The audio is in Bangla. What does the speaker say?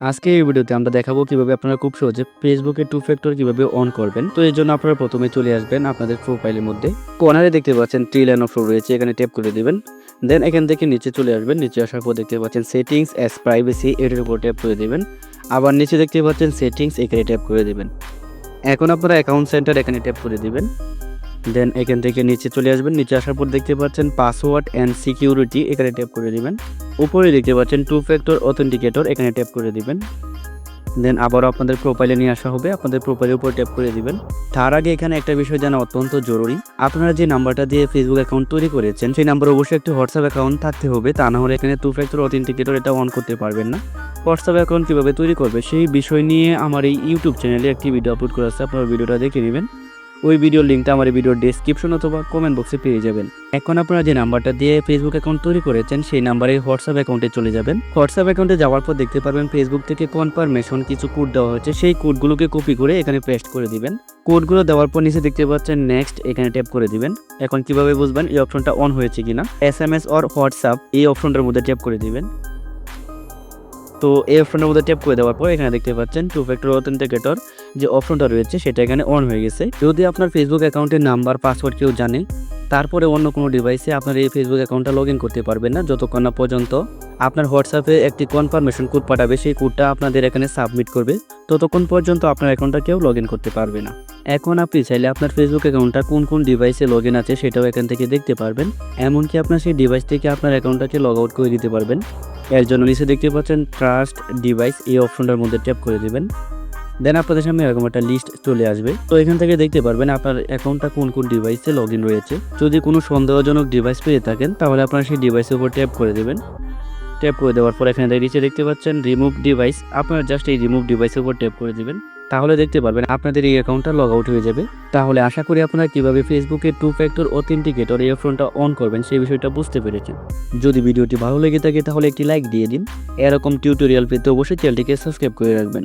আজকে এই ভিডিওতে আমরা দেখাবো কিভাবে আপনারা খুব সহজে ফেসবুকে টু ফ্যাক্টর কিভাবে অন করবেন। তো এর জন্য আপনারা প্রথমে চলে আসবেন আপনাদের প্রোফাইলের মধ্যে। কর্নারে দেখতে পাচ্ছেন থ্রি লাইন অপশন রয়েছে, এখানে ট্যাপ করে দিবেন। দেন এখান থেকে নিচে চলে আসবেন। নিচে আসার পর দেখতে পাচ্ছেন সেটিংস অ্যাজ প্রাইভেসি, এটার উপর ট্যাপ করে দিবেন। আবার নিচে দেখতে পাচ্ছেন সেটিংস, এখানে ট্যাপ করে দিবেন। এখন আপনারা অ্যাকাউন্ট সেন্টার, এখানে ট্যাপ করে দিবেন। দেন এখান থেকে নিচে চলে আসবেন। নিচে আসার পর দেখতে পাচ্ছেন পাসওয়ার্ড অ্যান্ড সিকিউরিটি, এখানে ট্যাপ করে দিবেন। উপরে দেখতে পাচ্ছেন টু ফ্যাক্টর অথেন্টিকেটর, এখানে ট্যাপ করে দিবেন। দেন আবারও আপনাদের প্রোফাইলে নিয়ে আসা হবে, আপনাদের প্রোফাইলের উপর ট্যাপ করে দিবেন। তার আগে এখানে একটা বিষয় জানা অত্যন্ত জরুরি, আপনারা যে নাম্বারটা দিয়ে ফেসবুক অ্যাকাউন্ট তৈরি করেছেন সেই নাম্বার অবশ্যই একটি হোয়াটসঅ্যাপ অ্যাকাউন্ট থাকতে হবে, তা না হলে এখানে টু ফ্যাক্টর অথেন্টিকেটর এটা অন করতে পারবেন না। হোয়াটসঅ্যাপ অ্যাকাউন্ট কীভাবে তৈরি করবে সেই বিষয় নিয়ে আমার এই ইউটিউব চ্যানেলে একটি ভিডিও আপলোড করা আছে, আপনারা ভিডিওটা দেখে নেবেন। ওই ভিডিওর লিঙ্কটা আমার এই ভিডিওর ডেসক্রিপশন অথবা কমেন্ট বক্সে পেয়ে যাবেন। এখন আপনারা যে নাম্বারটা দিয়ে ফেসবুক অ্যাকাউন্ট তৈরি করেছেন সেই নাম্বারে হোয়াটসঅ্যাপ অ্যাকাউন্টে চলে যাবেন। হোয়াটসঅ্যাপ অ্যাকাউন্টে যাওয়ার পর দেখতে পারবেন ফেসবুক থেকে কনফার্মেশন কিছু কোড দেওয়া হয়েছে, সেই কোডগুলোকে কপি করে এখানে পেস্ট করে দিবেন। কোডগুলো দেওয়ার পর নিচে দেখতে পাচ্ছেন নেক্সট, এখানে ট্যাপ করে দিবেন। এখন কিভাবে বুঝবেন এই অপশনটা অন হয়েছে কিনা, SMS অর হোয়াটসঅ্যাপ এই অপশনটার মধ্যে ট্যাপ করে দিবেন। তো এই অপশনের মধ্যে ট্যাপ করে দেওয়ার পর এখানে দেখতে পাচ্ছেন টু ফ্যাক্টর অথেন্টিকেটর যে অপশনটা রয়েছে সেটা এখানে অন হয়ে গেছে। যদি আপনার ফেসবুক অ্যাকাউন্টের নাম্বার পাসওয়ার্ড কেউ জানে, তারপরে অন্য কোনো ডিভাইসে আপনার এই ফেসবুক অ্যাকাউন্টটা লগ ইন করতে পারবেন না যতক্ষণ না পর্যন্ত আপনার হোয়াটসঅ্যাপে একটি কনফার্মেশন কোড পাঠাবে, সেই কোডটা আপনাদের এখানে সাবমিট করবে, ততক্ষণ পর্যন্ত আপনার অ্যাকাউন্টটা কেউ লগ ইন করতে পারবে না। এখন আপনি চাইলে আপনার ফেসবুক অ্যাকাউন্টটা কোন কোন ডিভাইসে লগ ইন আছে সেটাও এখান থেকে দেখতে পারবেন, এমনকি আপনার সেই ডিভাইস থেকে আপনার অ্যাকাউন্টটাকে লগ আউট করে দিতে পারবেন। এর জন্য নিচে দেখতে পাচ্ছেন ট্রাস্ট ডিভাইস এই অপশনটার মধ্যে ট্যাপ করে দিবেন। দেন আপনাদের সামনে এরকম একটা লিস্ট চলে আসবে। তো এখান থেকে দেখতে পারবেন আপনার অ্যাকাউন্টটা কোন কোন ডিভাইসে লগ ইন রয়েছে। যদি কোনো সন্দেহজনক ডিভাইস পেয়ে থাকেন তাহলে আপনারা সেই ডিভাইসের উপর ট্যাপ করে দেবেন। ট্যাপ করে দেওয়ার পর এখানে নিচে দেখতে পাচ্ছেন রিমুভ ডিভাইস, আপনারা জাস্ট এই রিমুভ ডিভাইসের উপর ট্যাপ করে দিবেন। তাহলে দেখতে পারবেন আপনাদের এই অ্যাকাউন্টটা লগ আউট হয়ে যাবে। তাহলে আশা করি আপনারা কিভাবে ফেসবুকে টু ফ্যাক্টর অথেন্টিকেটর এই অপশনটা অন করবেন সেই বিষয়টা বুঝতে পেরেছেন। যদি ভিডিওটি ভালো লেগে থাকে তাহলে একটি লাইক দিয়ে দিন। এরকম টিউটোরিয়াল পেতে অবশ্যই চ্যানেলটিকে সাবস্ক্রাইব করে রাখবেন।